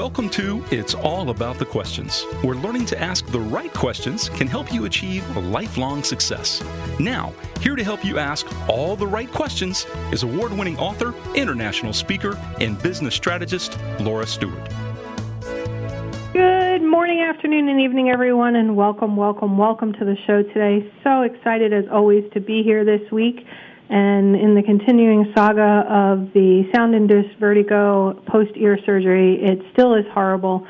Welcome to It's All About the Questions, where learning to ask the right questions can help you achieve lifelong success. Now, here to help you ask all the right questions is award-winning author, international speaker, and business strategist, Laura Stewart. Good morning, afternoon, and evening, everyone, and welcome to the show today. So excited, as always, to be here this week. And in the continuing saga of the sound-induced vertigo post-ear surgery, it still is horrible.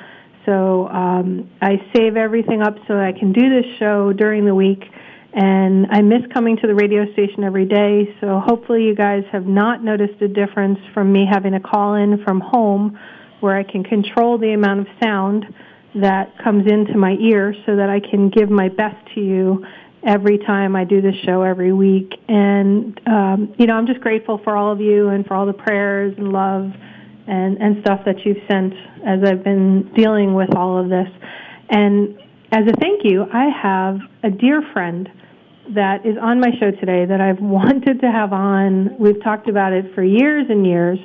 So I save everything up so I can do this show during the week. And I miss coming to the radio station every day. So hopefully you guys have not noticed a difference from me having to call in from home, where I can control the amount of sound that comes into my ear so that I can give my best to you every time I do this show every week. And, I'm just grateful for all of you and for all the prayers and love and stuff that you've sent as I've been dealing with all of this. And as a thank you, I have a dear friend that is on my show today that I've wanted to have on. We've talked about it for years and years.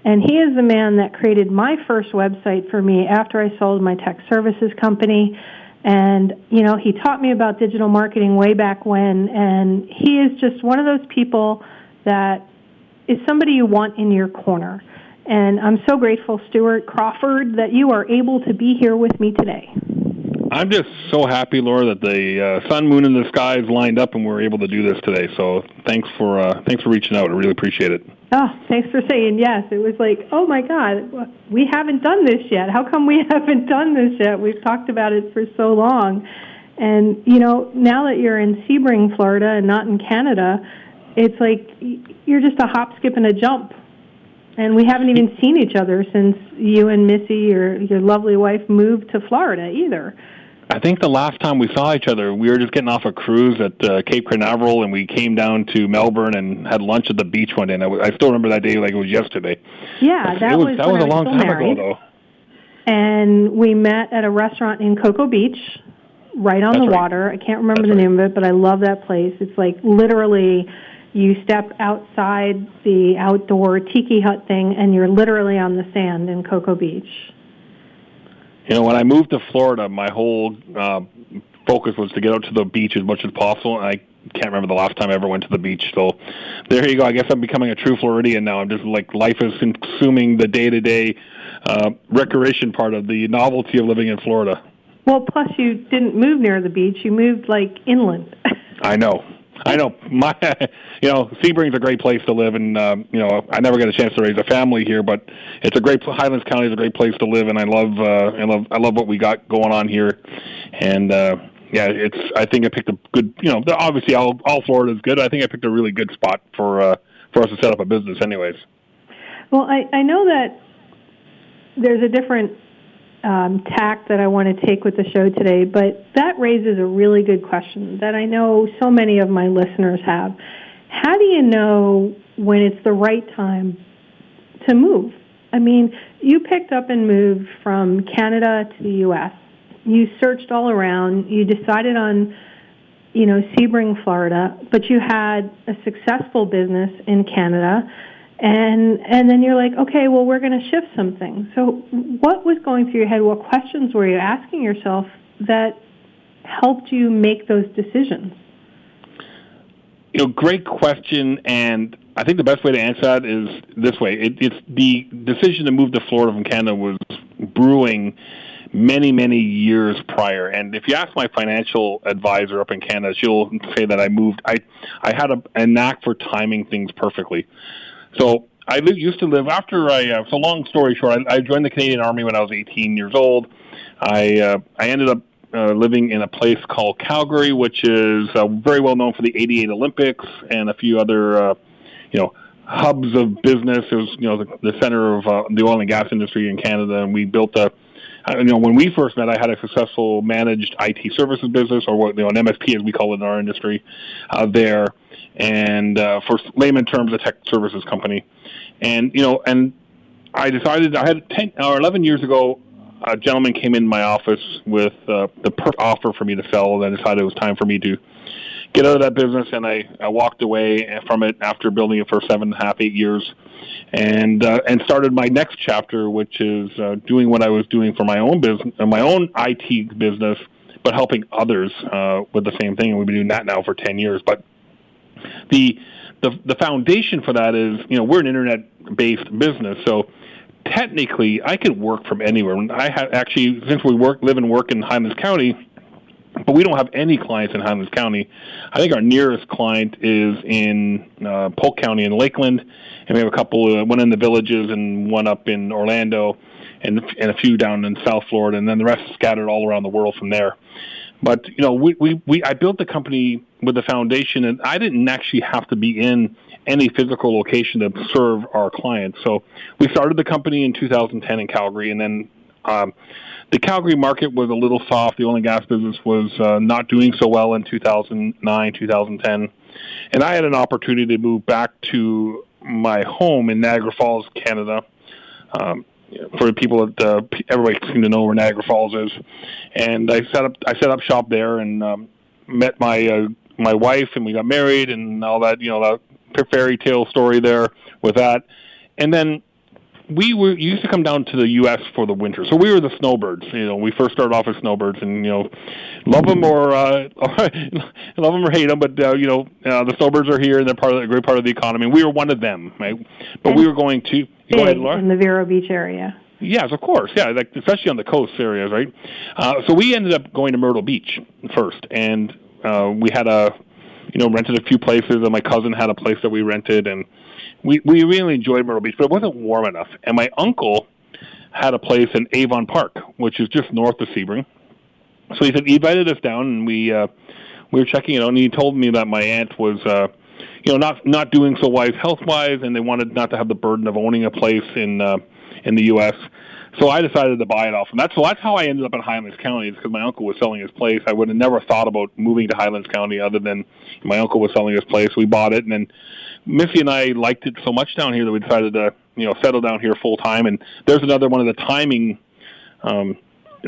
And he is the man that created my first website for me after I sold my tech services company. And, he taught me about digital marketing way back when, and he is just one of those people that is somebody you want in your corner. And I'm so grateful, Stuart Crawford, that you are able to be here with me today. I'm just so happy, Laura, that the sun, moon, and the skies lined up and we're able to do this today. So thanks for reaching out. I really appreciate it. Oh, thanks for saying yes. It was like, oh, my God, we haven't done this yet. How come we haven't done this yet? We've talked about it for so long. And, now that you're in Sebring, Florida, and not in Canada, it's like you're just a hop, skip, and a jump. And we haven't even seen each other since you and Missy, your lovely wife, moved to Florida either. I think the last time we saw each other, we were just getting off a cruise at Cape Canaveral, and we came down to Melbourne and had lunch at the beach one day. And I still remember that day like it was yesterday. Yeah, that was a long time ago, though. And we met at a restaurant in Cocoa Beach, right on the water. I can't remember the name of it, but I love that place. It's like literally you step outside the outdoor tiki hut thing, and you're literally on the sand in Cocoa Beach. When I moved to Florida, my whole focus was to get out to the beach as much as possible. And I can't remember the last time I ever went to the beach. So there you go. I guess I'm becoming a true Floridian now. I'm just like life is consuming the day-to-day recreation part of the novelty of living in Florida. Well, plus you didn't move near the beach. You moved like inland. I know. Sebring's a great place to live, and I never got a chance to raise a family here, but it's a great. Highlands County is a great place to live, and I love what we got going on here, and I think I picked a good. Obviously all Florida is good. I think I picked a really good spot for us to set up a business, anyways. Well, I know that there's a different tack that I want to take with the show today, but that raises a really good question that I know so many of my listeners have. How do you know when it's the right time to move? I mean, you picked up and moved from Canada to the U.S. You searched all around. You decided on, Sebring, Florida, but you had a successful business in Canada. And then you're like, okay, well, we're going to shift something. So what was going through your head? What questions were you asking yourself that helped you make those decisions? Great question, and I think the best way to answer that is this way. It's the decision to move to Florida from Canada was brewing many, many years prior. And if you ask my financial advisor up in Canada, she'll say that I moved. I had a knack for timing things perfectly. So I used to live after so long story short, I joined the Canadian Army when I was 18 years old. I ended up living in a place called Calgary, which is very well known for the '88 Olympics and a few other, hubs of business. It was, the center of the oil and gas industry in Canada, and we built when we first met, I had a successful managed IT services business, or an MSP as we call it in our industry, there. And for layman terms, a tech services company. And, and I decided, I had 10 or 11 years ago, a gentleman came in my office with the offer for me to sell, and I decided it was time for me to, get out of that business, and I walked away from it after building it for 7.5-8 years, and started my next chapter, which is doing what I was doing for my own business, my own IT business, but helping others with the same thing. And we've been doing that now for 10 years. But the foundation for that is, we're an internet-based business, so technically I could work from anywhere. I have actually, since we live and work in Highlands County, but we don't have any clients in Highlands County. I think our nearest client is in Polk County in Lakeland, and we have a couple, one in the Villages and one up in Orlando, and a few down in South Florida, and then the rest scattered all around the world from there. But I built the company with the foundation, and I didn't actually have to be in any physical location to serve our clients. So we started the company in 2010 in Calgary, and then the Calgary market was a little soft. The oil and gas business was not doing so well in 2009, 2010. And I had an opportunity to move back to my home in Niagara Falls, Canada. For people that everybody seems to know where Niagara Falls is. And I set up shop there and met my wife, and we got married and all that, that fairy tale story there with that. And then we used to come down to the U.S. for the winter. So we were the snowbirds. We first started off as snowbirds, and love them or hate them. But the snowbirds are here, and they're a great part of the economy. And we were one of them, right? But we were going to go ahead, Laura. In the Vero Beach area. Yes, of course. Yeah, like especially on the coast areas, right? So we ended up going to Myrtle Beach first, and we had rented a few places, and my cousin had a place that we rented, and we really enjoyed Myrtle Beach, but it wasn't warm enough. And my uncle had a place in Avon Park, which is just north of Sebring. So he invited us down, and we were checking it out, and he told me that my aunt was, not doing so wise health-wise, and they wanted not to have the burden of owning a place in the U.S. So I decided to buy it off him. So that's how I ended up in Highlands County, because my uncle was selling his place. I would have never thought about moving to Highlands County other than my uncle was selling his place. We bought it, and then Missy and I liked it so much down here that we decided to, settle down here full time. And there's another one of the timing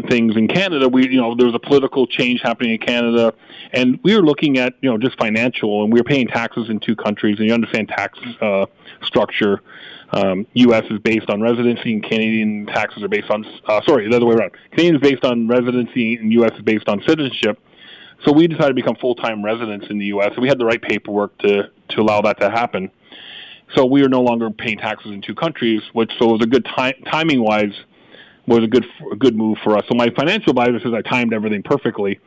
things in Canada. There was a political change happening in Canada, and we were looking at, just financial, and we were paying taxes in two countries, and you understand tax structure. U.S. is based on residency, and Canadian taxes are based on, the other way around. Canadian is based on residency, and U.S. is based on citizenship. So we decided to become full-time residents in the U.S., and we had the right paperwork to allow that to happen. So we are no longer paying taxes in two countries, which so was a good timing-wise was a good move for us. So my financial advisor says I timed everything perfectly,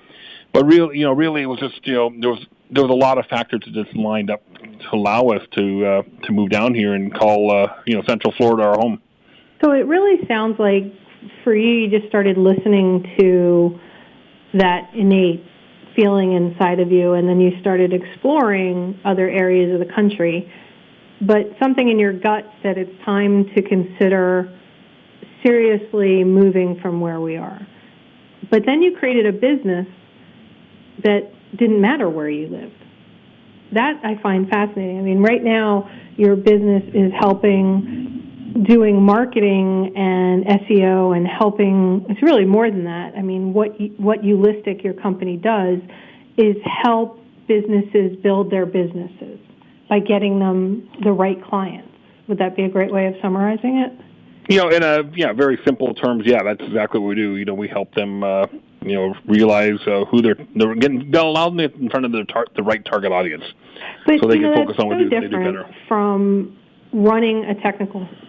but really it was just there was a lot of factors that just lined up to allow us to move down here and call Central Florida our home. So it really sounds like for you just started listening to that innate feeling inside of you, and then you started exploring other areas of the country. But something in your gut said it's time to consider seriously moving from where we are. But then you created a business that didn't matter where you lived. That I find fascinating. I mean, right now your business is doing marketing and SEO and helping. It's really more than that. I mean, what Ulistic, your company, does is help businesses build their businesses by getting them the right clients. Would that be a great way of summarizing it? In very simple terms, that's exactly what we do. We help them, realize who they're getting. They'll allow them in front of the right target audience, but, so they can focus on what they do better. From running a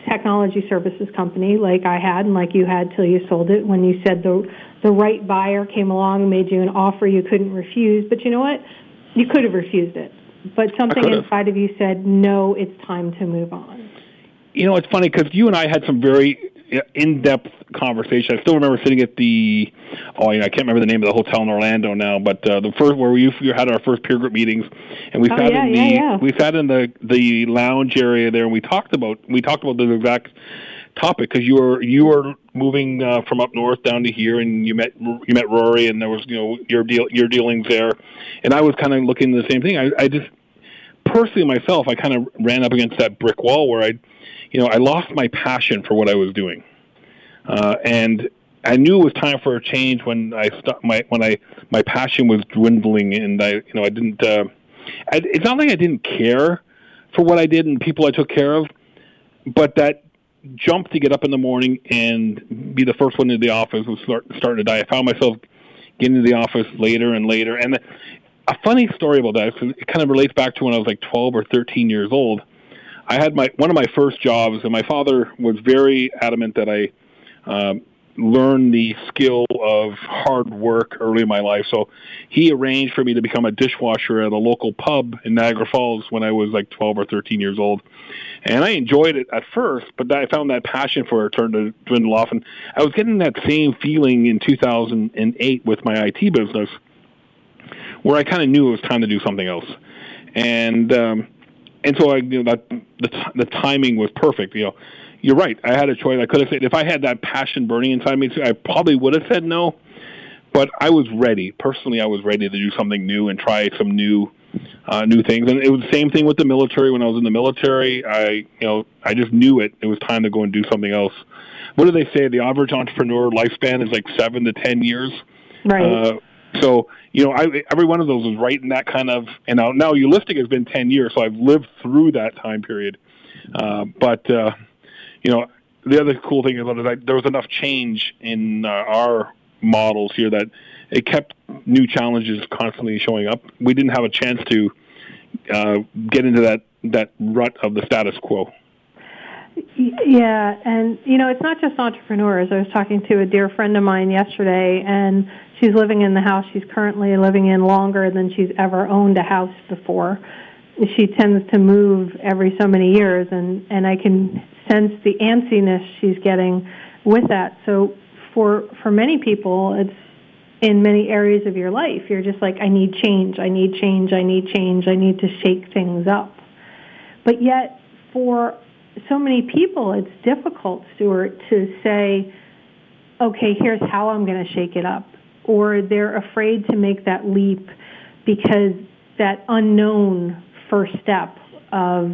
technology services company like I had and like you had till you sold it, when you said the right buyer came along and made you an offer you couldn't refuse. But you know what? You could have refused it. But something inside of you said, no, it's time to move on. It's funny because you and I had some very in-depth conversation. I still remember sitting at I can't remember the name of the hotel in Orlando now, but the first where we had our first peer group meetings, and we sat in the lounge area there, and we talked about this exact topic because you were moving from up north down to here, and you met Rory, and there was your dealings there, and I was kind of looking at the same thing. I just personally myself, I kind of ran up against that brick wall where I lost my passion for what I was doing. And I knew it was time for a change when my passion was dwindling, and I didn't. It's not like I didn't care for what I did and people I took care of, but that jump to get up in the morning and be the first one in the office was starting to die. I found myself getting to the office later and later. And a funny story about that, it kind of relates back to when I was like 12 or 13 years old. I had one of my first jobs, and my father was very adamant that I learn the skill of hard work early in my life. So he arranged for me to become a dishwasher at a local pub in Niagara Falls when I was like 12 or 13 years old. And I enjoyed it at first, but I found that passion for it started to dwindle off. And I was getting that same feeling in 2008 with my IT business, where I kind of knew it was time to do something else. And so the timing was perfect. You're right. I had a choice. I could have said, if I had that passion burning inside me, I probably would have said no. But I was ready. Personally, I was ready to do something new and try some new things. And it was the same thing with the military. When I was in the military, I just knew it. It was time to go and do something else. What do they say? The average entrepreneur lifespan is like 7 to 10 years. Right. So every one of those was right in that kind of. And now Eulistic has been 10 years, so I've lived through that time period. But the other cool thing about it is there was enough change in our models here that it kept new challenges constantly showing up. We didn't have a chance to get into that rut of the status quo. Yeah, and it's not just entrepreneurs. I was talking to a dear friend of mine yesterday, and she's living in the house she's currently living in longer than she's ever owned a house before. She tends to move every so many years, and I can sense the antsiness she's getting with that. So for many people, it's in many areas of your life, you're just like, I need change, I need change, I need change, I need to shake things up. But yet, for so many people, it's difficult, Stuart, to say, okay, here's how I'm going to shake it up. Or they're afraid to make that leap because that unknown first step of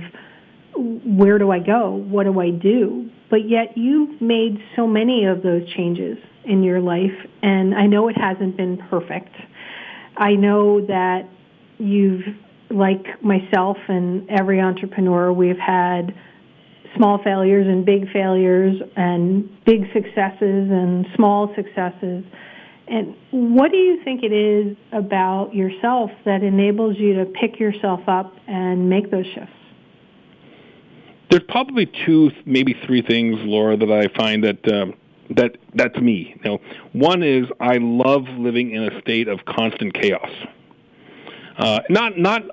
where do I go? What do I do? But yet you've made so many of those changes in your life, and I know it hasn't been perfect. I know that you've, like myself and every entrepreneur, we've had small failures and big failures and big successes and small successes. And what do you think it is about yourself that enables you to pick yourself up and make those shifts? There's probably 2, maybe 3 things, Laura, that I find that's me. One is I love living in a state of constant chaos. Not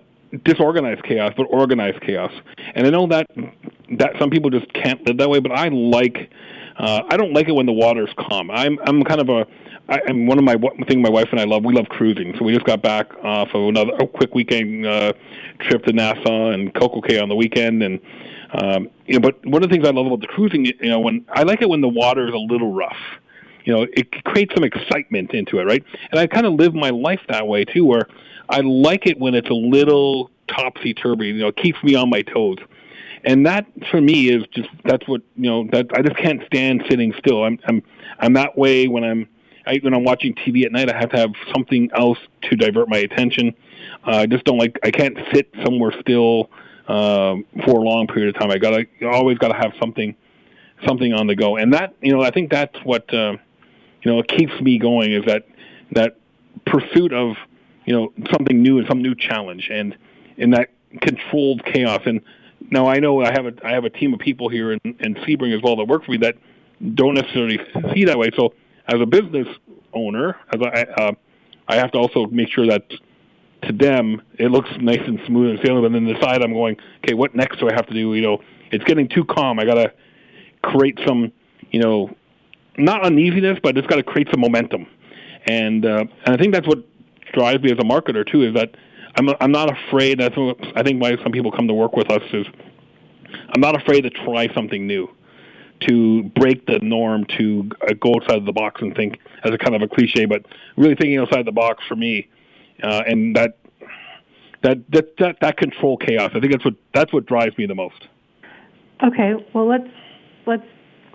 disorganized chaos, but organized chaos. And I know that some people just can't live that way, but I don't like it when the water's calm. I'm kind of I'm one of my thing my wife and I love. We love cruising, so we just got back off of a quick weekend trip to Nassau and Coco Cay on the weekend, and But one of the things I love about the cruising, when I like it when the water is a little rough. It creates some excitement into it, right? And I kind of live my life that way too, where I like it when it's a little topsy-turvy. It keeps me on my toes. And that, for me, is just that's what that I just can't stand sitting still. I'm that way when I'm watching TV at night. I have to have something else to divert my attention. I just don't like. I can't sit somewhere still for a long period of time. I always got to have something on the go. And that I think that's what it keeps me going, is that pursuit of something new and some new challenge, and in that controlled chaos. And now I know I have a team of people here in Sebring as well that work for me that don't necessarily see that way. So as a business owner, I have to also make sure that to them it looks nice and smooth and sailing. But then inside I'm going, okay, what next do I have to do? It's getting too calm. I got to create some, not uneasiness, but it's got to create some momentum. And I think that's what drives me as a marketer too, is that I'm not afraid. That's what I think why some people come to work with us is I'm not afraid to try something new, to break the norm, to go outside the box and think, as a kind of a cliche, but really thinking outside the box for me, and that control chaos. I think that's what drives me the most. Okay, well let's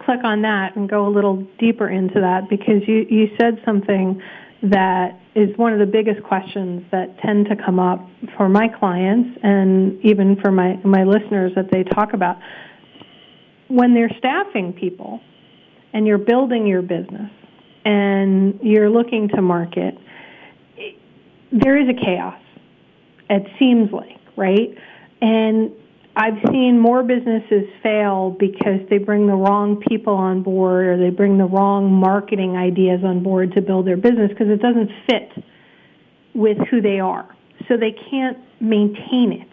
click on that and go a little deeper into that, because you said something that is one of the biggest questions that tend to come up for my clients and even for my listeners that they talk about. When they're staffing people and you're building your business and you're looking to market, there is a chaos, it seems like, right? And I've seen more businesses fail because they bring the wrong people on board, or they bring the wrong marketing ideas on board to build their business because it doesn't fit with who they are. So they can't maintain it.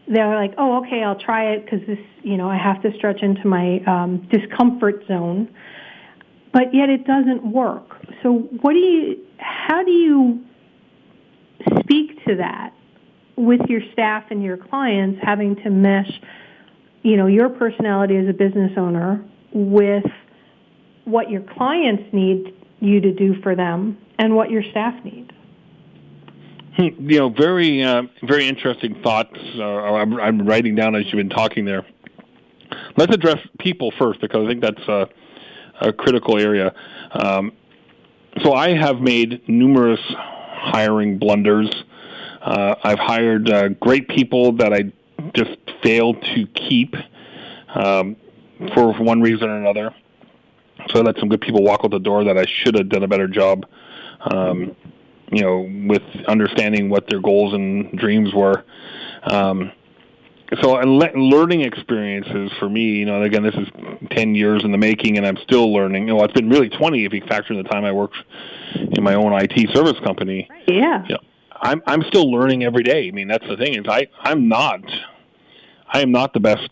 They're like, oh, okay, I'll try it because this, I have to stretch into my discomfort zone. But yet it doesn't work. So how do you speak to that with your staff and your clients, having to mesh, your personality as a business owner with what your clients need you to do for them and what your staff need? Very interesting thoughts. I'm writing down as you've been talking there. Let's address people first, because I think that's a critical area. So I have made numerous hiring blunders. I've hired great people that I just failed to keep for one reason or another. So I let some good people walk out the door that I should have done a better job, with understanding what their goals and dreams were. So learning experiences for me, again, this is 10 years in the making, and I'm still learning. It's been really 20 if you factor in the time I worked in my own IT service company. Yeah. I'm still learning every day. I mean, that's the thing, is I am not the best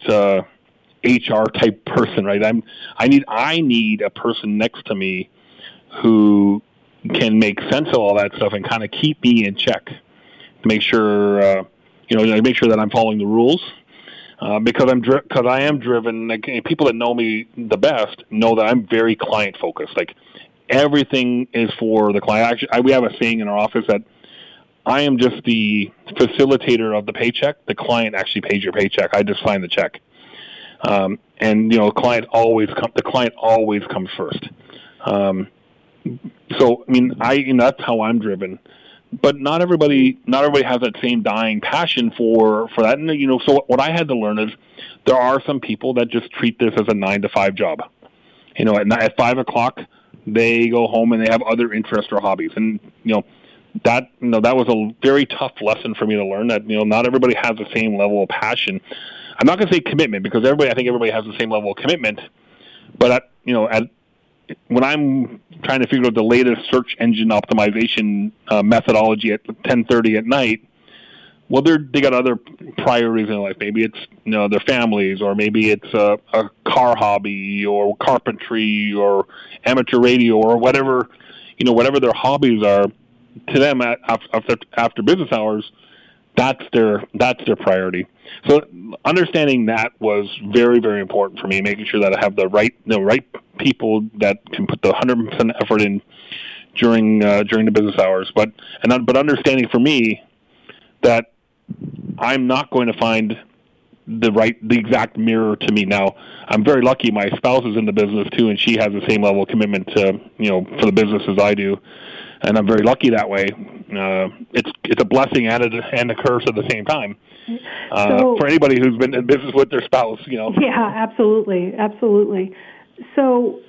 HR type person, right? I need a person next to me who can make sense of all that stuff and kind of keep me in check to make sure make sure that I'm following the rules, because I am driven. Like, people that know me the best know that I'm very client focused. Like, everything is for the client. Actually, we have a saying in our office that I am just the facilitator of the paycheck. The client actually pays your paycheck. I just sign the check. The client always comes first. So, I mean, that's how I'm driven. But not everybody has that same dying passion for that. And, so what I had to learn is there are some people that just treat this as a 9-to-5 job. At 5 o'clock, they go home and they have other interests or hobbies. And, that was a very tough lesson for me to learn, that, not everybody has the same level of passion. I'm not going to say commitment, because I think everybody has the same level of commitment. But, when I'm trying to figure out the latest search engine optimization methodology at 10:30 at night, well, they got other priorities in life. Maybe it's their families, or maybe it's a car hobby, or carpentry, or amateur radio, or whatever their hobbies are. To them, after business hours, that's their priority. So understanding that was very, very important for me, making sure that I have the right people that can put the 100% effort in during the business hours. But understanding for me that I'm not going to find the exact mirror to me. Now, I'm very lucky. My spouse is in the business too, and she has the same level of commitment to for the business as I do. And I'm very lucky that way. It's a blessing and a curse at the same time. For anybody who's been in business with their spouse, Yeah, absolutely. So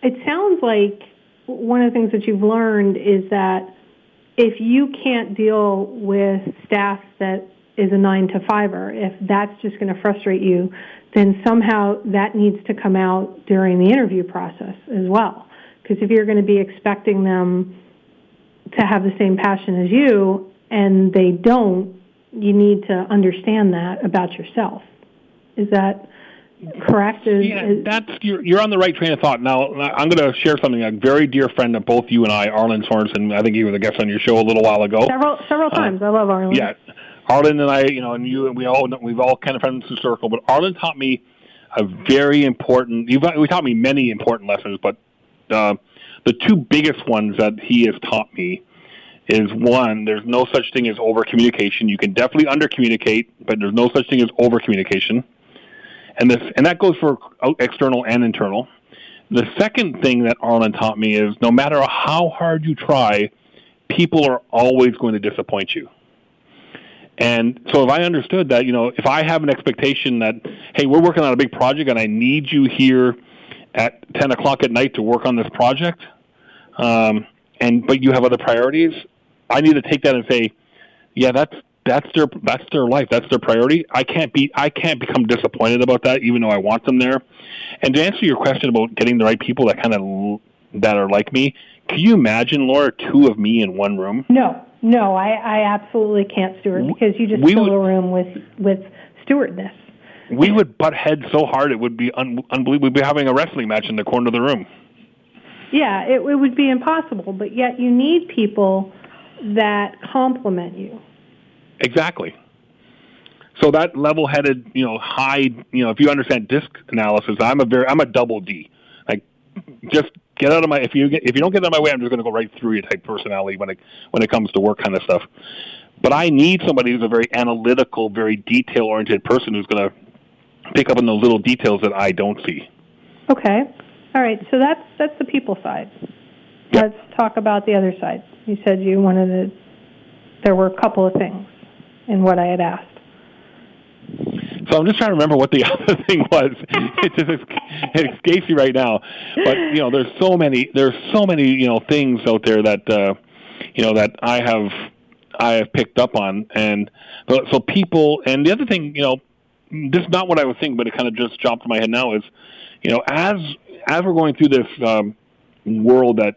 it sounds like one of the things that you've learned is that if you can't deal with staff that is a 9-to-5er, if that's just going to frustrate you, then somehow that needs to come out during the interview process as well. Because if you're going to be expecting them to have the same passion as you and they don't, you need to understand that about yourself. Is that correct? You're on the right train of thought. Now, I'm going to share something. A very dear friend of both you and I, Arlen Sorensen, I think he was a guest on your show a little while ago. Several times. I love Arlen. Yeah. Arlen and I, and you, and we've all kind of friends in the circle, but Arlen taught me a very important, he taught me many important lessons, but the two biggest ones that he has taught me is, one, there's no such thing as over-communication. You can definitely under-communicate, but there's no such thing as over-communication. and that goes for external and internal. The second thing that Arlen taught me is no matter how hard you try, people are always going to disappoint you. And so if I understood that, if I have an expectation that, hey, we're working on a big project and I need you here at 10 o'clock at night to work on this project, but you have other priorities, I need to take that and say, yeah, that's their life. That's their priority. I can't become disappointed about that, even though I want them there. And to answer your question about getting the right people that are like me, can you imagine, Laura, two of me in one room? No, I absolutely can't, Stuart, because you just fill a room with Stuartness. We would butt heads so hard it would be unbelievable. We'd be having a wrestling match in the corner of the room. Yeah, it would be impossible, but yet you need people that complement you. Exactly. So that level-headed, high, if you understand disc analysis, I'm a double D. Like, just get out of my. If you don't get out of my way, I'm just going to go right through you type personality when it comes to work kind of stuff. But I need somebody who's a very analytical, very detail-oriented person who's going to pick up on those little details that I don't see. Okay. All right. So that's the people side. Yep. Let's talk about the other side. You said you wanted there were a couple of things in what I had asked. So I'm just trying to remember what the other thing was. It escapes me right now. But there's so many things out there that that I have picked up on, and so people. And the other thing, this is not what I was thinking, but it kind of just jumped in my head now is, as we're going through this world that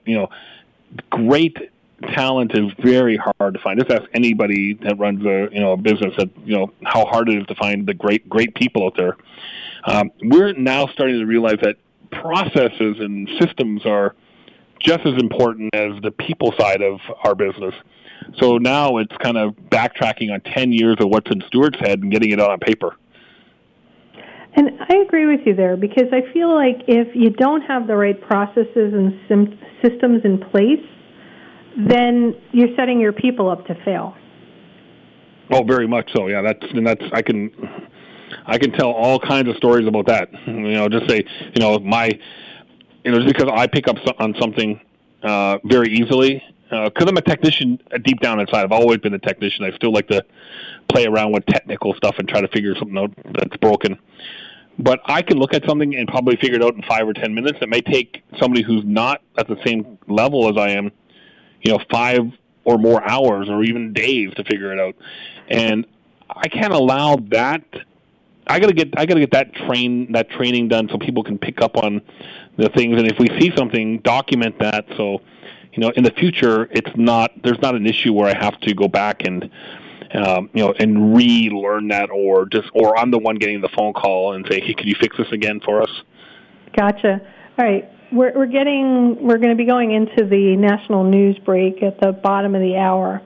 great talent is very hard to find. Just ask anybody that runs a business that how hard it is to find the great people out there. We're now starting to realize that processes and systems are just as important as the people side of our business. So now it's kind of backtracking on 10 years of what's in Stuart's head and getting it out on paper. And I agree with you there, because I feel like if you don't have the right processes and systems in place, then you're setting your people up to fail. Oh, very much so. Yeah, that's I can tell all kinds of stories about that. Just say just because I pick up on something very easily, because I'm a technician deep down inside. I've always been a technician. I still like to play around with technical stuff and try to figure something out that's broken. But I can look at something and probably figure it out in 5 or 10 minutes. It may take somebody who's not at the same level as I am 5 or more hours or even days to figure it out. And I can't allow that. I gotta get that training done so people can pick up on the things. And if we see something, document that. So, in the future, there's not an issue where I have to go back and relearn that, or I'm the one getting the phone call and say, hey, can you fix this again for us? Gotcha. All right. We're going to be going into the national news break at the bottom of the hour.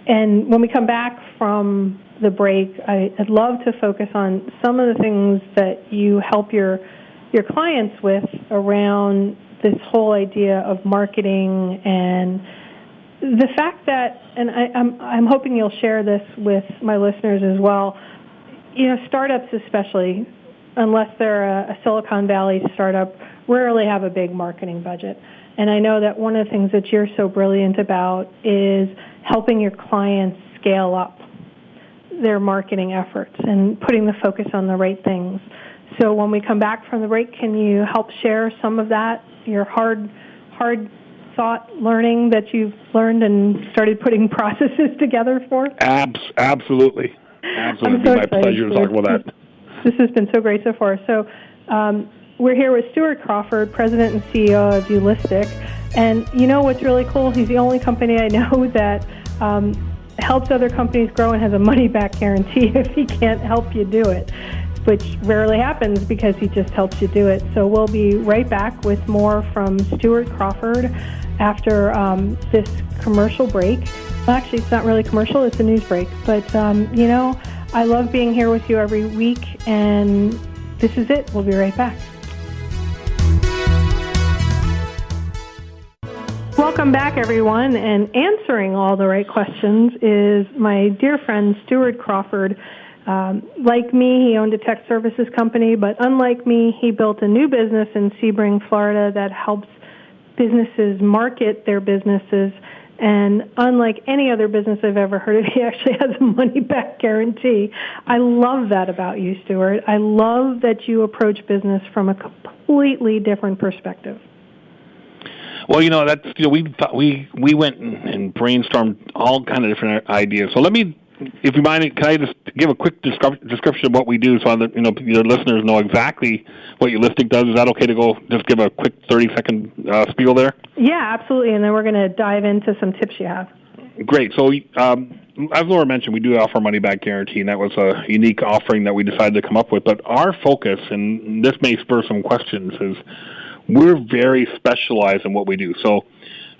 And when we come back from the break, I'd love to focus on some of the things that you help your clients with around this whole idea of marketing, and the fact that, and I'm hoping you'll share this with my listeners as well, startups especially, unless they're a Silicon Valley startup, rarely have a big marketing budget. And I know that one of the things that you're so brilliant about is helping your clients scale up their marketing efforts and putting the focus on the right things. So when we come back from the break, can you help share some of that, your hard thought learning that you've learned and started putting processes together for? Absolutely. Absolutely. It's my pleasure to talk about that. This has been so great so far. So we're here with Stuart Crawford, President and CEO of Ulistic. And what's really cool? He's the only company I know that helps other companies grow and has a money-back guarantee if he can't help you do it, which rarely happens because he just helps you do it. So we'll be right back with more from Stuart Crawford after this commercial break. Well, actually, it's not really commercial, it's a news break. But, I love being here with you every week, and this is it. We'll be right back. Welcome back, everyone, and answering all the right questions is my dear friend Stuart Crawford. Like me, he owned a tech services company, but unlike me, he built a new business in Sebring, Florida that helps businesses market their businesses. And unlike any other business I've ever heard of, he actually has a money-back guarantee. I love that about you, Stuart. I love that you approach business from a completely different perspective. Well, that's we went and brainstormed all kind of different ideas. So let me, if you mind, can I just give a quick description of what we do, so that your listeners know exactly what your listing does? Is that okay to go just give a quick 30-second spiel there? Yeah, absolutely, and then we're going to dive into some tips you have. Great. So, as Laura mentioned, we do offer a money-back guarantee, and that was a unique offering that we decided to come up with. But our focus, and this may spur some questions, is we're very specialized in what we do. So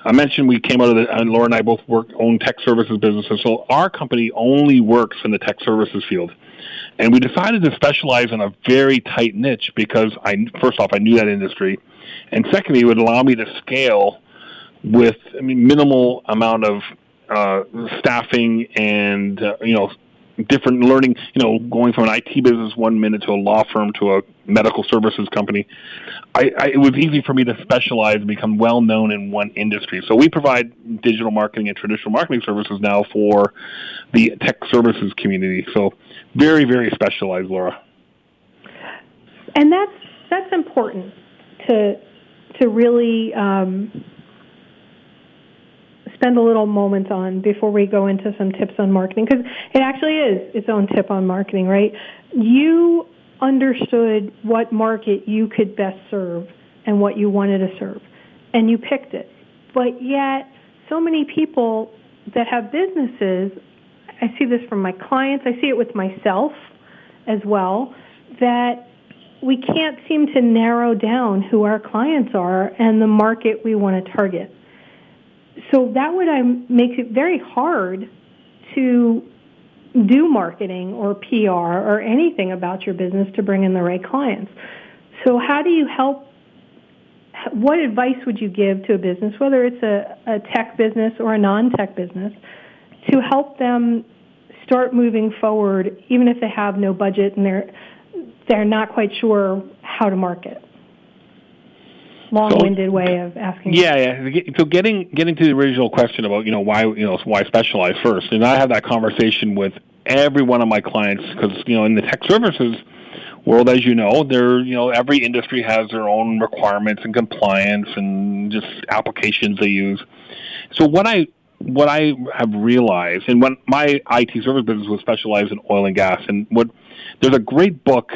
I mentioned we came out of and Laura and I both own tech services businesses. So our company only works in the tech services field. And we decided to specialize in a very tight niche because, first off, I knew that industry. And secondly, it would allow me to scale with minimal amount of staffing and, different learning, going from an IT business 1 minute to a law firm to a medical services company. It was easy for me to specialize and become well known in one industry. So we provide digital marketing and traditional marketing services now for the tech services community. So very, very specialized, Laura. And that's important to really spend a little moment on before we go into some tips on marketing, because it actually is its own tip on marketing, right? You understood what market you could best serve and what you wanted to serve, and you picked it. But yet, so many people that have businesses, I see this from my clients, I see it with myself as well, that we can't seem to narrow down who our clients are and the market we want to target. So that makes it very hard to do marketing or PR or anything about your business to bring in the right clients. So how do you help? What advice would you give to a business, whether it's a tech business or a non-tech business, to help them start moving forward, even if they have no budget and they're not quite sure how to market? Long-winded way of asking. Yeah. So getting to the original question about why specialize first, and I have that conversation with every one of my clients because in the tech services world, as every industry has their own requirements and compliance and just applications they use. So what I have realized, and when my IT service business was specialized in oil and gas, and there's a great book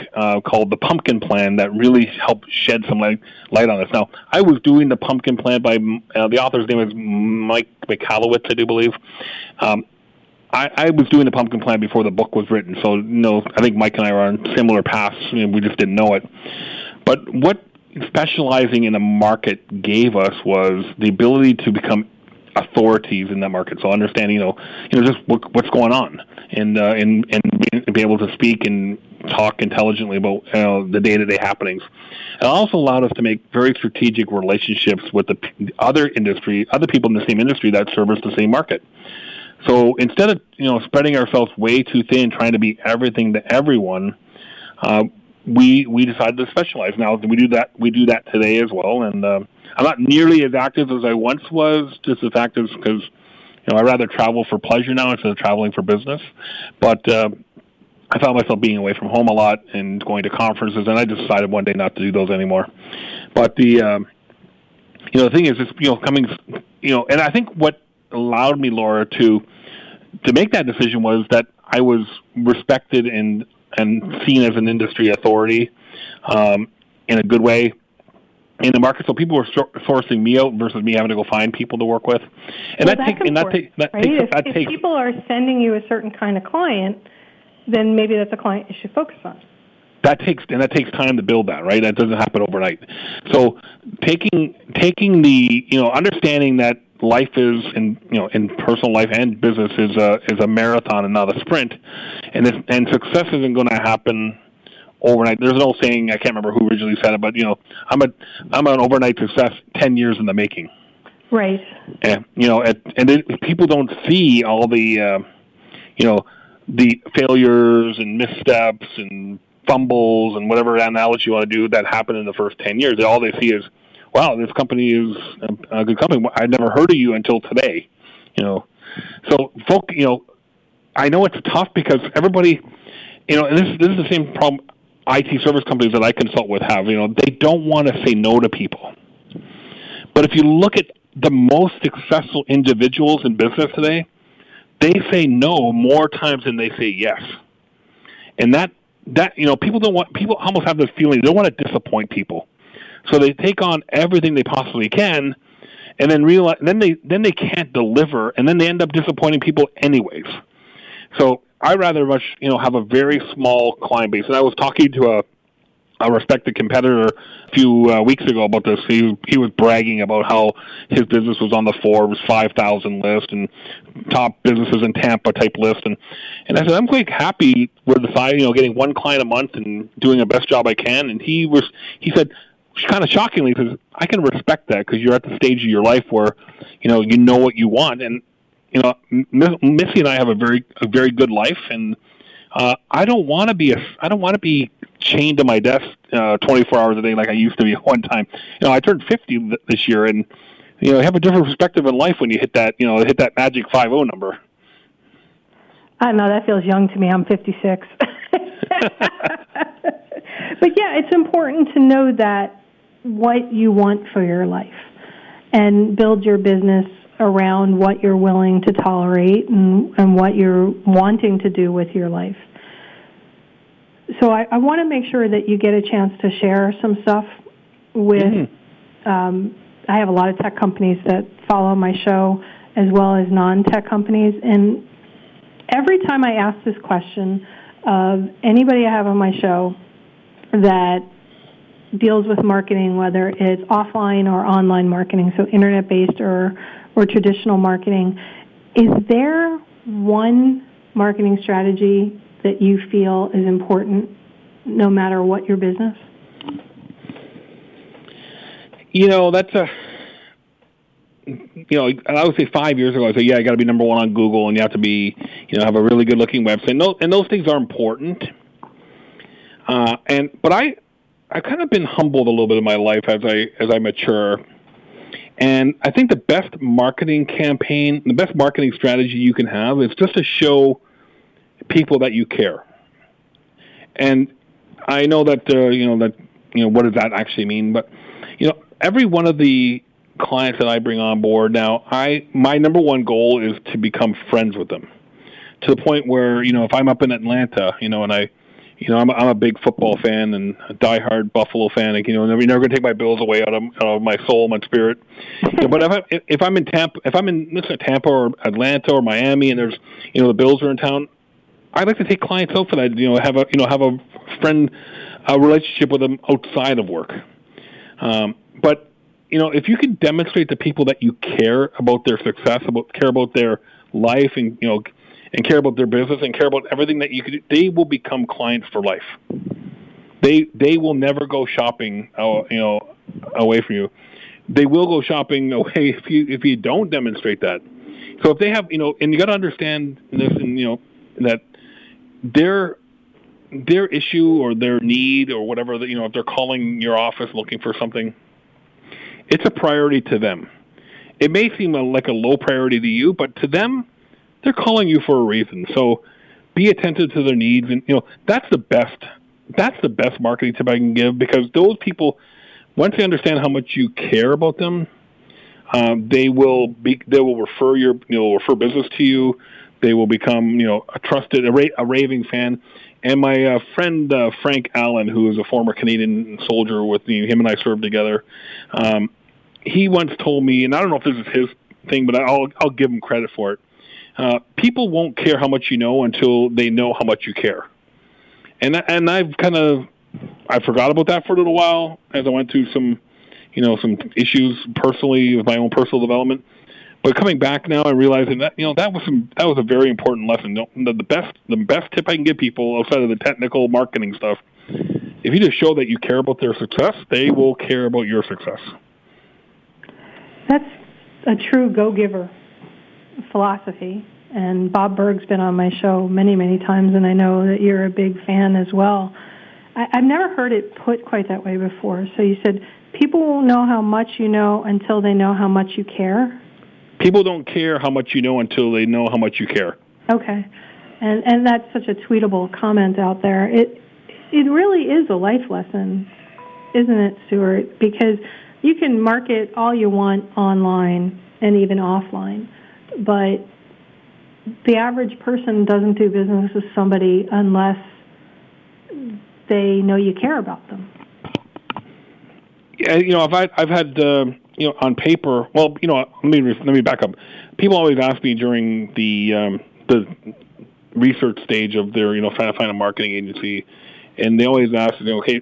called The Pumpkin Plan that really helped shed some light on this. Now, I was doing The Pumpkin Plan by, the author's name is Mike Michalowicz, I do believe. I was doing The Pumpkin Plan before the book was written, so I think Mike and I were on similar paths, we just didn't know it. But what specializing in a market gave us was the ability to become authorities in that market. So understanding, just what's going on, and be able to speak and talk intelligently about the day-to-day happenings. It also allowed us to make very strategic relationships with the other people in the same industry that service the same market. So instead of spreading ourselves way too thin, trying to be everything to everyone, we decided to specialize. Now we do that today as well, and I'm not nearly as active as I once was. Just the fact is because I rather travel for pleasure now instead of traveling for business. But I found myself being away from home a lot and going to conferences, and I decided one day not to do those anymore. But the thing is, coming, and I think what allowed me, Laura, to make that decision was that I was respected and seen as an industry authority in a good way in the market. So people were sourcing me out versus me having to go find people to work with. And if people are sending you a certain kind of client, then maybe that's a client you should focus on. That takes time to build that, right? That doesn't happen overnight. So taking the understanding that life is in personal life and business is a marathon and not a sprint, and success isn't going to happen overnight. There's an old saying, I can't remember who originally said it, but I'm an overnight success 10 years in the making. Right. And and then people don't see all the the failures and missteps and fumbles and whatever analogy you want to do that happened in the first 10 years. All they see is, wow, this company is a good company. I never heard of you until today. So folk, I know it's tough because everybody, and this is the same problem IT service companies that I consult with have. They don't want to say no to people. But if you look at the most successful individuals in business today, they say no more times than they say yes. And that people almost have this feeling they don't want to disappoint people. So they take on everything they possibly can, and then realize then they can't deliver, and then they end up disappointing people anyways. So I rather much have a very small client base. And I was talking to a respected competitor a few weeks ago about this. He was bragging about how his business was on the Forbes 5,000 list and top businesses in Tampa type list. And I said, I'm quite happy with the size, getting one client a month and doing the best job I can. And he said, kind of shockingly, he says, I can respect that because you're at the stage of your life where, you know what you want. And, Missy and I have a very good life. And I don't want to be chained to my desk 24 hours a day like I used to be at one time. I turned 50 this year, and I have a different perspective in life when you hit that magic 50 number. I know that feels young to me. I'm 56. But yeah, it's important to know that what you want for your life and build your business around what you're willing to tolerate and what you're wanting to do with your life. So I want to make sure that you get a chance to share some stuff with, I have a lot of tech companies that follow my show as well as non-tech companies. And every time I ask this question of anybody I have on my show that deals with marketing, whether it's offline or online marketing, so internet-based or traditional marketing, is there one marketing strategy that you feel is important no matter what your business? That's I would say 5 years ago, I said, I got to be number one on Google, and you have to be, have a really good-looking website. And those things are important. But I've kind of been humbled a little bit in my life as I mature. And I think the best marketing campaign, the best marketing strategy you can have is just to show people that you care. And I know that, what does that actually mean? But, every one of the clients that I bring on board now, my number one goal is to become friends with them to the point where, if I'm up in Atlanta, and I'm a big football fan and a diehard Buffalo fan. Like, you're never going to take my Bills away out of my soul, my spirit. But if I'm in Tampa or Atlanta or Miami, and there's the Bills are in town, I'd like to take clients out for that. Have a friend, a relationship with them outside of work. But if you can demonstrate to people that you care about their success, care about their life, and and care about their business and care about everything that you could do, they will become clients for life. They will never go shopping, away from you. They will go shopping away if you don't demonstrate that. So if they have, and you got to understand this, and that their issue or their need or whatever, if they're calling your office looking for something, it's a priority to them. It may seem like a low priority to you, but to them, they're calling you for a reason. So be attentive to their needs, and that's the best marketing tip I can give, because those people, once they understand how much you care about them, they will refer business to you. They will become a trusted, a raving fan. And my friend Frank Allen, who is a former Canadian soldier with me, him and I served together. He once told me, and I don't know if this is his thing, but I'll give him credit for it. People won't care how much you know until they know how much you care. And I forgot about that for a little while as I went through some issues personally with my own personal development. But coming back now and realizing that, that was a very important lesson. The best tip I can give people outside of the technical marketing stuff, if you just show that you care about their success, they will care about your success. That's a true go-giver philosophy. And Bob Berg's been on my show many, many times, and I know that you're a big fan as well. I've never heard it put quite that way before. So you said people won't know how much you know until they know how much you care? People don't care how much you know until they know how much you care. Okay. And that's such a tweetable comment out there. It really is a life lesson, isn't it, Stuart? Because you can market all you want online and even offline, but the average person doesn't do business with somebody unless they know you care about them. Yeah, I've had on paper. Well, let me back up. People always ask me during the research stage of their trying to find a marketing agency, and they always ask, okay,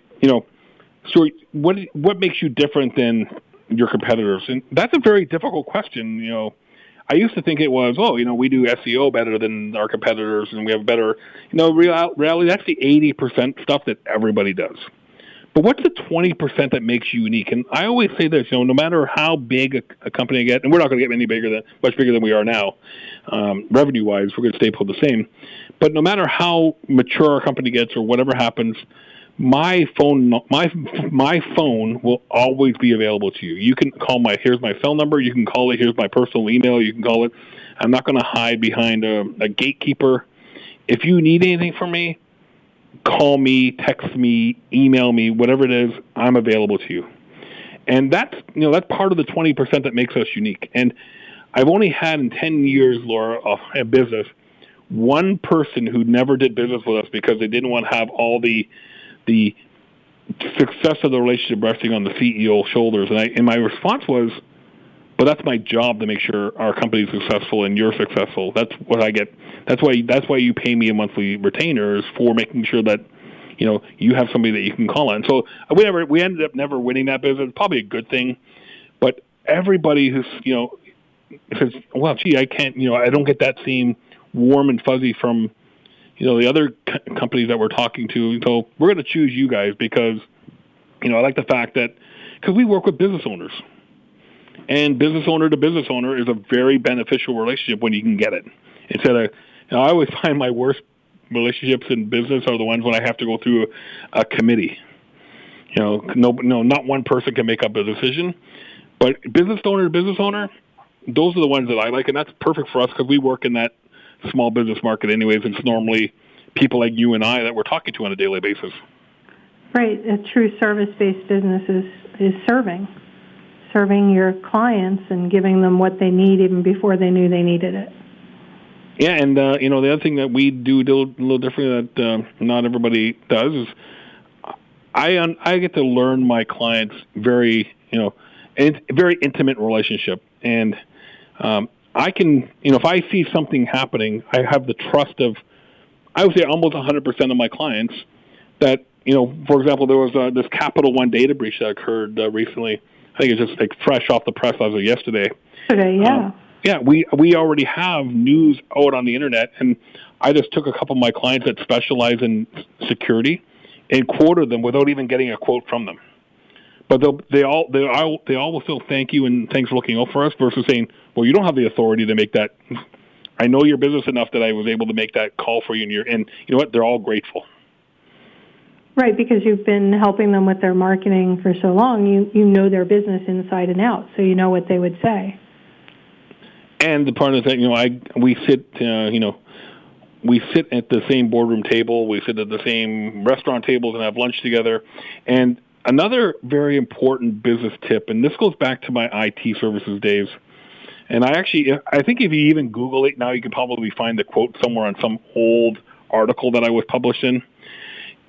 Stuart, what makes you different than your competitors? And that's a very difficult question. I used to think it was, we do SEO better than our competitors, and we have better, reality, that's the 80% stuff that everybody does. But what's the 20% that makes you unique? And I always say this, no matter how big a company gets, and we're not going to get much bigger than we are now, revenue-wise, we're going to stay put the same. But no matter how mature our company gets or whatever happens, my phone will always be available to you. You can call here's my cell number. You can call it. Here's my personal email. You can call it. I'm not going to hide behind a gatekeeper. If you need anything from me, call me, text me, email me, whatever it is, I'm available to you. And that's part of the 20% that makes us unique. And I've only had in 10 years, Laura, of business, one person who never did business with us because they didn't want to have all the success of the relationship resting on the CEO's shoulders. And my response was, but that's my job to make sure our company is successful and you're successful. That's what I get. That's why you pay me a monthly retainer, is for making sure that you have somebody that you can call on. So we ended up never winning that business. Probably a good thing. But everybody who's says, well, gee, I can't. I don't get that same warm and fuzzy from the other companies that we're talking to. So we're going to choose you guys because I like the fact that because we work with business owners. And business owner to business owner is a very beneficial relationship when you can get it. Instead of, I always find my worst relationships in business are the ones when I have to go through a committee. Not one person can make up a decision, but business owner to business owner, those are the ones that I like, and that's perfect for us because we work in that small business market anyways. It's normally people like you and I that we're talking to on a daily basis. Right. A true service-based business is serving your clients and giving them what they need even before they knew they needed it. Yeah, and the other thing that we do a little different that not everybody does is I get to learn my clients very very intimate relationship, and I can if I see something happening, I have the trust of I would say almost 100% of my clients that for example, there was this Capital One data breach that occurred recently. I think it's just like fresh off the press as of yesterday. Yeah, we already have news out on the internet, and I just took a couple of my clients that specialize in security and quoted them without even getting a quote from them. But they all will still thank you and thanks for looking out for us versus saying, well, you don't have the authority to make that. I know your business enough that I was able to make that call for you, and you know what? They're all grateful. Right, because you've been helping them with their marketing for so long, you know their business inside and out, so you know what they would say. And the part is that we sit at the same boardroom table, we sit at the same restaurant tables and have lunch together. And another very important business tip, and this goes back to my IT services days. And I think if you even Google it now, you can probably find the quote somewhere on some old article that I was published in.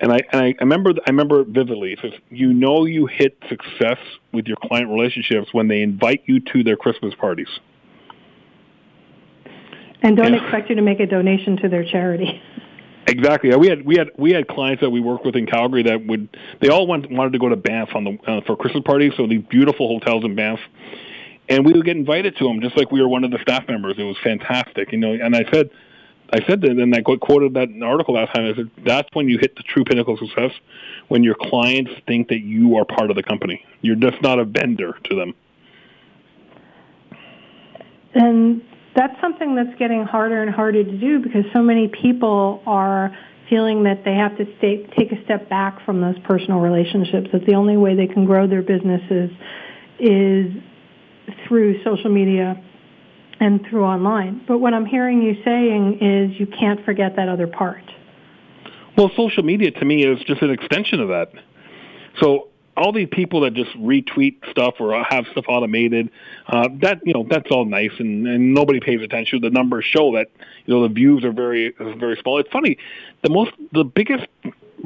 And I remember it vividly. It says, you hit success with your client relationships when they invite you to their Christmas parties. And don't expect you to make a donation to their charity. Exactly. We had clients that we worked with in Calgary that they all wanted to go to Banff for Christmas parties. So these beautiful hotels in Banff, and we would get invited to them just like we were one of the staff members. It was fantastic, And I said to them, and I quoted that in the article last time. I said, that's when you hit the true pinnacle of success, when your clients think that you are part of the company. You're just not a vendor to them. And That's something that's getting harder and harder to do because so many people are feeling that they have to take a step back from those personal relationships. That the only way they can grow their businesses is through social media and through online. But what I'm hearing you saying is you can't forget that other part. Well, social media to me is just an extension of that. So all these people that just retweet stuff or have stuff automated, that's all nice, and nobody pays attention. The numbers show that the views are very small. It's funny, the biggest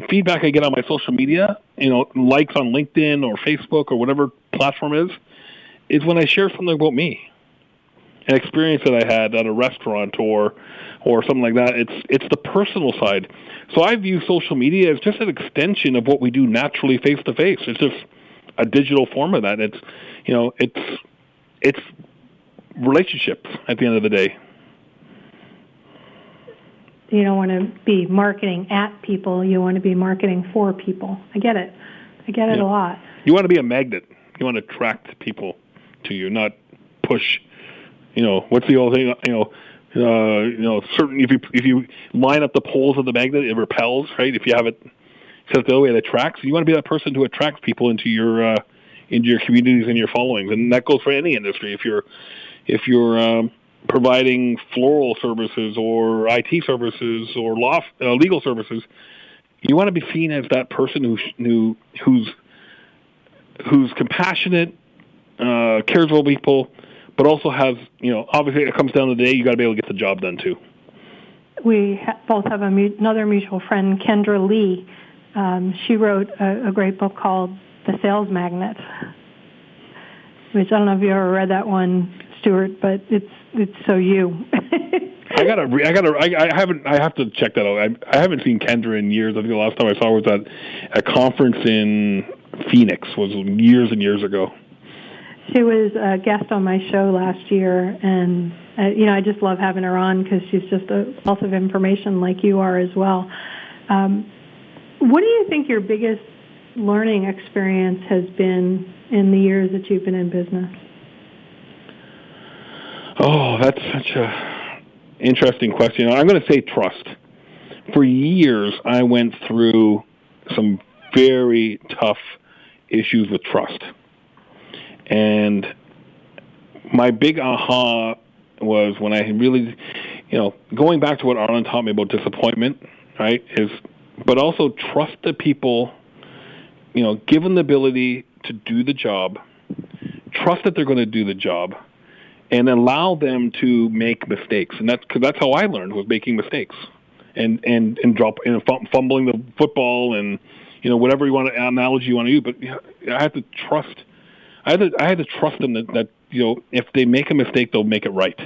feedback I get on my social media, likes on LinkedIn or Facebook or whatever platform is when I share something about me, an experience that I had at a restaurant or something like that. It's the personal side. So I view social media as just an extension of what we do naturally face to face. It's just a digital form of that. It's relationships at the end of the day. You don't want to be marketing at people. You want to be marketing for people. I get it. A lot. You want to be a magnet. You want to attract people to you, not push. What's the old thing? Certain if you line up the poles of the magnet, it repels, right? If you have it set the other way, it attracts. You want to be that person who attracts people into your communities and your followings, and that goes for any industry. If you're providing floral services or IT services or legal services, you want to be seen as that person who's compassionate, cares about people, but also has, obviously it comes down to the day, you got to be able to get the job done too. We both have another mutual friend, Kendra Lee. She wrote a great book called The Sales Magnet, which I don't know if you ever read that one, Stuart, but it's so you. I have to check that out. I haven't seen Kendra in years. I think the last time I saw her was at a conference in Phoenix, was years and years ago. She was a guest on my show last year, and I just love having her on because she's just a wealth of information like you are as well. What do you think your biggest learning experience has been in the years that you've been in business? Oh, that's such a interesting question. I'm going to say trust. For years, I went through some very tough issues with trust. And my big aha was when I really, going back to what Arlen taught me about disappointment, right, but also trust the people, give them the ability to do the job, trust that they're going to do the job, and allow them to make mistakes. And that's how I learned, was making mistakes and fumbling the football and, whatever analogy you want to use. But I had to trust. I had to trust them that if they make a mistake, they'll make it right,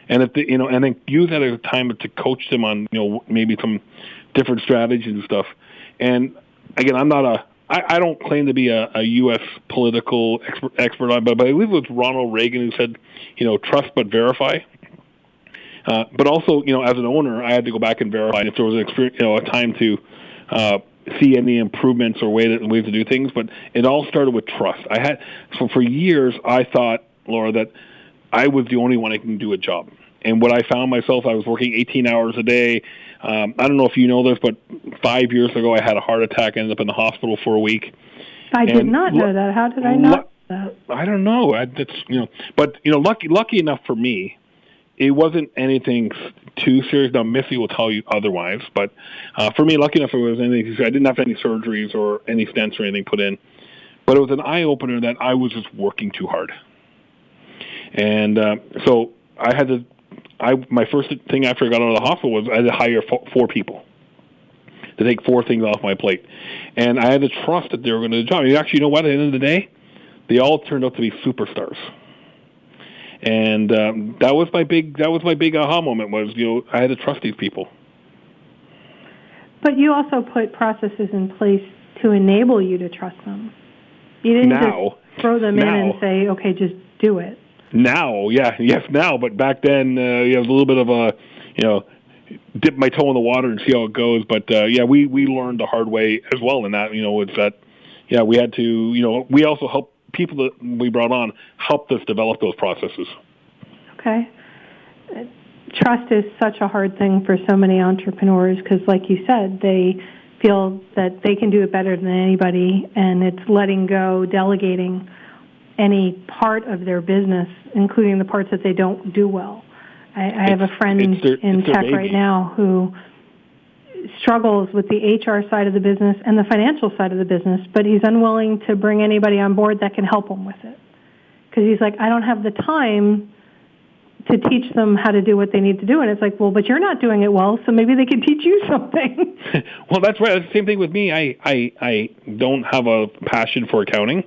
and if they, and then use that as a time to coach them on maybe some different strategies and stuff. And again, I don't claim to be a U.S. political expert on, but I believe it was Ronald Reagan who said, trust but verify. But also, as an owner, I had to go back and verify if there was an experience, a time to see any improvements or ways to do things. But it all started with trust. So for years, I thought, Laura, that I was the only one that can do a job. And what I found myself, I was working 18 hours a day. I don't know if you know this, but 5 years ago, I had a heart attack, ended up in the hospital for a week. I did not know that. How did I not know that? I don't know. But lucky enough for me, it wasn't anything too serious. Now, Missy will tell you otherwise, but for me, lucky enough, it was anything. I didn't have any surgeries or any stents or anything put in, but it was an eye opener that I was just working too hard, and so I had to. My first thing after I got out of the hospital was I had to hire 4 people to take 4 things off my plate, and I had to trust that they were going to do the job. And actually, you know what? At the end of the day, they all turned out to be superstars. And that was my big aha moment. Was I had to trust these people. But you also put processes in place to enable you to trust them. You didn't just throw them in and say, "Okay, just do it." Now, now. But back then, it was a little bit of a, dip my toe in the water and see how it goes. But we learned the hard way as well. In that, it's that, we had to, we also helped. People that we brought on helped us develop those processes. Okay. trust is such a hard thing for so many entrepreneurs because, like you said, they feel that they can do it better than anybody, and it's letting go, delegating any part of their business, including the parts that they don't do well. I have a friend in tech right now who struggles with the HR side of the business and the financial side of the business, but he's unwilling to bring anybody on board that can help him with it. Because he's like, I don't have the time to teach them how to do what they need to do. And it's like, well, but you're not doing it well, so maybe they can teach you something. Well, that's right. That's the same thing with me. I don't have a passion for accounting.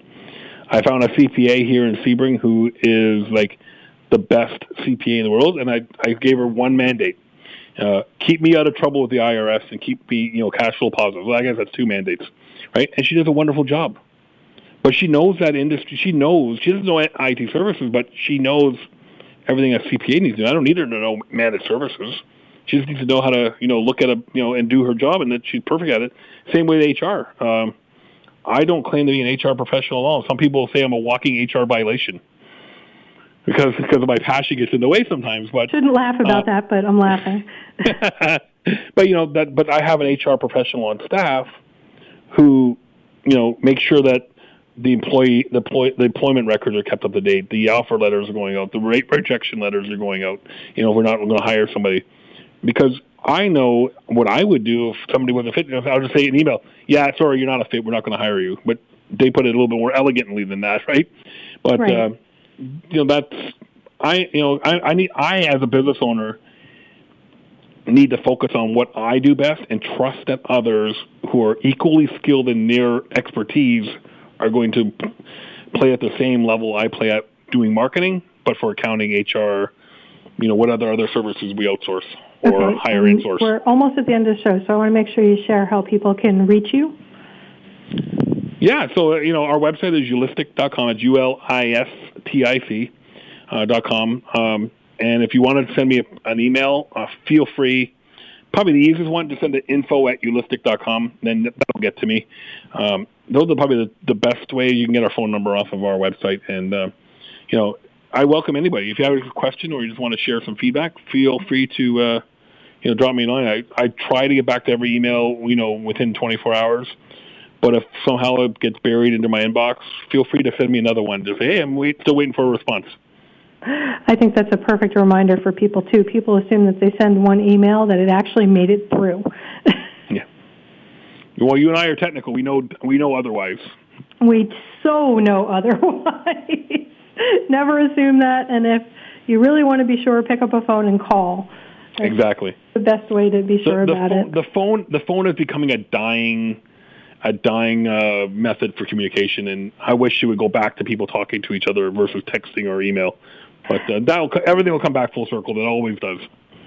I found a CPA here in Sebring who is like the best CPA in the world, and I gave her one mandate. Keep me out of trouble with the IRS and keep me, cash flow positive. Well, I guess that's two mandates, right? And she does a wonderful job. But she knows that industry. She doesn't know IT services, but she knows everything a CPA needs to do. I don't need her to know managed services. She just needs to know how to, look at and do her job, and that she's perfect at it. Same with HR. I don't claim to be an HR professional at all. Some people say I'm a walking HR violation because of my passion gets in the way sometimes. But shouldn't laugh about that, but I'm laughing. But I have an HR professional on staff who, makes sure that the employment records are kept up to date. The offer letters are going out. The rate rejection letters are going out. We're not going to hire somebody because I know what I would do if somebody wasn't fit. I'll just say an email. Yeah, sorry, you're not a fit. We're not going to hire you. But they put it a little bit more elegantly than that, right? But right. That's I as a business owner need to focus on what I do best and trust that others who are equally skilled in their expertise are going to play at the same level I play at doing marketing, but for accounting, HR, what other services we outsource or hire insource. We're almost at the end of the show, so I want to make sure you share how people can reach you. Yeah, so, our website is ulistic.com. It's ULISTIC.com. And if you wanted to send me an email, feel free. Probably the easiest one, to send it info@ulistic.com. Then that'll get to me. Those are probably the best way. You can get our phone number off of our website. And, I welcome anybody. If you have a question or you just want to share some feedback, feel free to, drop me a line. I try to get back to every email, within 24 hours. But if somehow it gets buried into my inbox, feel free to send me another one. Just say, hey, I'm still waiting for a response. I think that's a perfect reminder for people, too. People assume that they send one email, that it actually made it through. Yeah. Well, you and I are technical. We know otherwise. We so know otherwise. Never assume that. And if you really want to be sure, pick up a phone and call. That's exactly the best way to be sure about it. The phone is becoming a dying method for communication, and I wish it would go back to people talking to each other versus texting or email. But everything will come back full circle. It always does.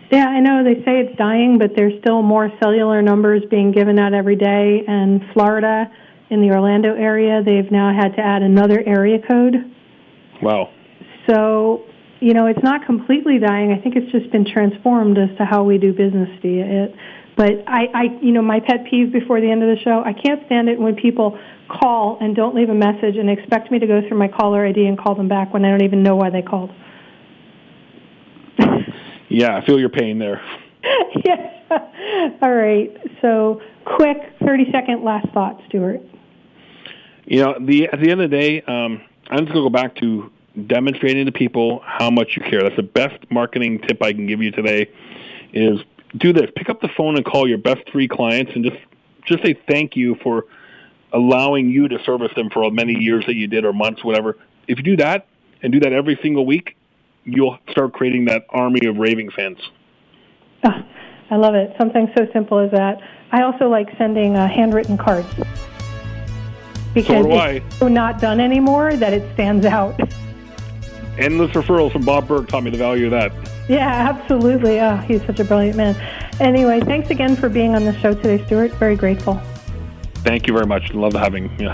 Yeah, I know they say it's dying, but there's still more cellular numbers being given out every day. And Florida, in the Orlando area, they've now had to add another area code. Wow. So, it's not completely dying. I think it's just been transformed as to how we do business via it. But my pet peeve before the end of the show, I can't stand it when people call and don't leave a message and expect me to go through my caller ID and call them back when I don't even know why they called. Yeah, I feel your pain there. Yeah. All right. So, quick 30-second last thought, Stuart. At the end of the day, I'm just going to go back to demonstrating to people how much you care. That's the best marketing tip I can give you today is do this. Pick up the phone and call your best 3 clients and just say thank you for allowing you to service them for many years that you did or months, whatever. If you do that and do that every single week, you'll start creating that army of raving fans. Oh, I love it. Something so simple as that. I also like sending handwritten cards. Because it's so not done anymore that it stands out. Endless referrals from Bob Burke taught me the value of that. Yeah, absolutely. Oh, he's such a brilliant man. Anyway, thanks again for being on the show today, Stuart. Very grateful. Thank you very much. Love having you.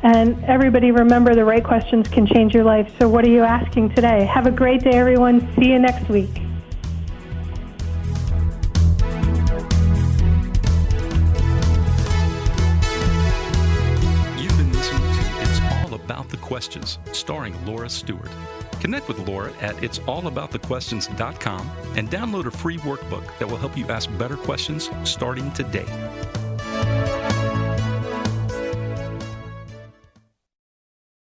And everybody, remember, the right questions can change your life. So what are you asking today? Have a great day, everyone. See you next week. You've been listening to It's All About the Questions, starring Laura Stewart. Connect with Laura at it'sallaboutthequestions.com and download a free workbook that will help you ask better questions starting today.